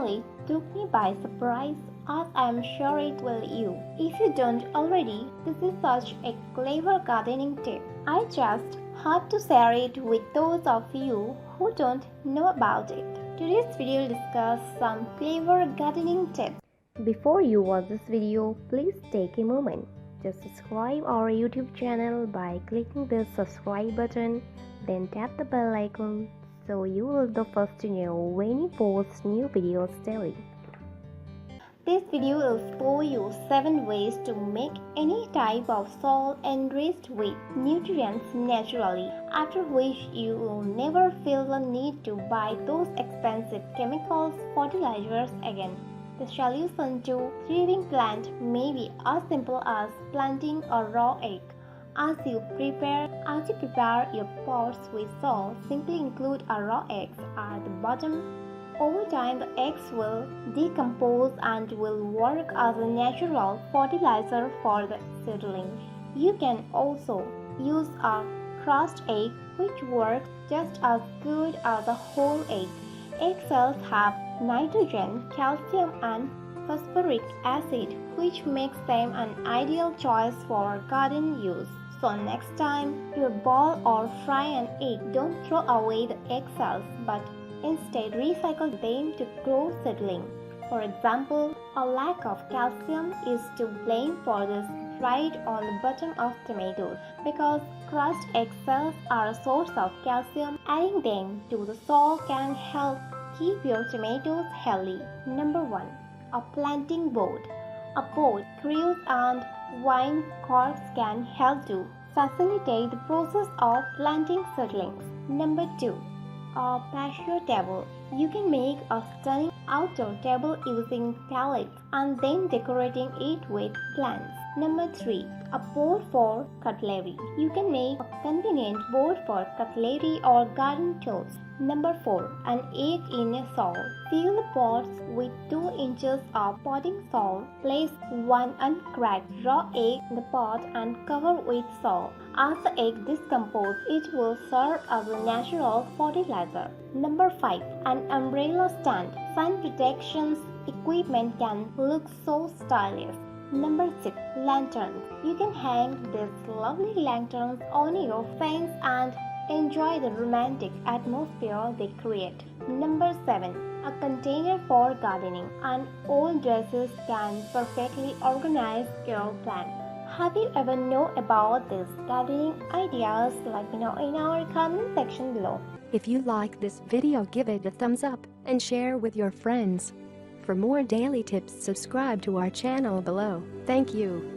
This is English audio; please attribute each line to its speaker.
Speaker 1: really took me by surprise, as I am sure it will you. If you don't already, this is such a clever gardening tip. I just had to share it with those of you who don't know about it. Today's video will discuss some clever gardening tips. Before you watch this video, please take a moment. Just subscribe our YouTube channel by clicking the subscribe button, then tap the bell icon so you will be the first to know when we post new videos daily. This video will show you 7 ways to make any type of soil enriched with nutrients naturally, after which you will never feel the need to buy those expensive chemicals fertilizers again. The solution to thriving plant may be as simple as planting a raw egg. As you prepare your pots with soil, simply include a raw egg at the bottom. Over time, the eggs will decompose and will work as a natural fertilizer for the seedling. You can also use a crushed egg, which works just as good as a whole egg. Eggshells have nitrogen, calcium, and phosphoric acid, which makes them an ideal choice for garden use. So next time you boil or fry an egg, don't throw away the eggshells, but instead recycle them to grow seedlings. For example, a lack of calcium is to blame for this right on the bottom of tomatoes, because crushed eggshells are a source of calcium. Adding them to the soil can help keep your tomatoes healthy. Number 1. A planting board. A board, crews, and wine corks can help to facilitate the process of planting seedlings. Number 2. A patio table. You can make a stunning outdoor table using pallets and then decorating it with plants. Number 3. A board for cutlery. You can make a convenient board for cutlery or garden tools. Number 4. An egg in a soil. Fill the pots with 2 inches of potting soil. Place 1 uncracked raw egg in the pot and cover with soil. As the egg decomposes, it will serve as a natural fertilizer. Number 5. An umbrella stand. Sun protection equipment can look so stylish. Number 6. Lanterns. You can hang these lovely lanterns on your fence and enjoy the romantic atmosphere they create. Number 7. A container for gardening. An old dresses can perfectly organize your plants. Have you ever known about these gardening ideas? Let me know in our comment section below.
Speaker 2: If you like this video, give it a thumbs up and share with your friends. For more daily tips, subscribe to our channel below. Thank you.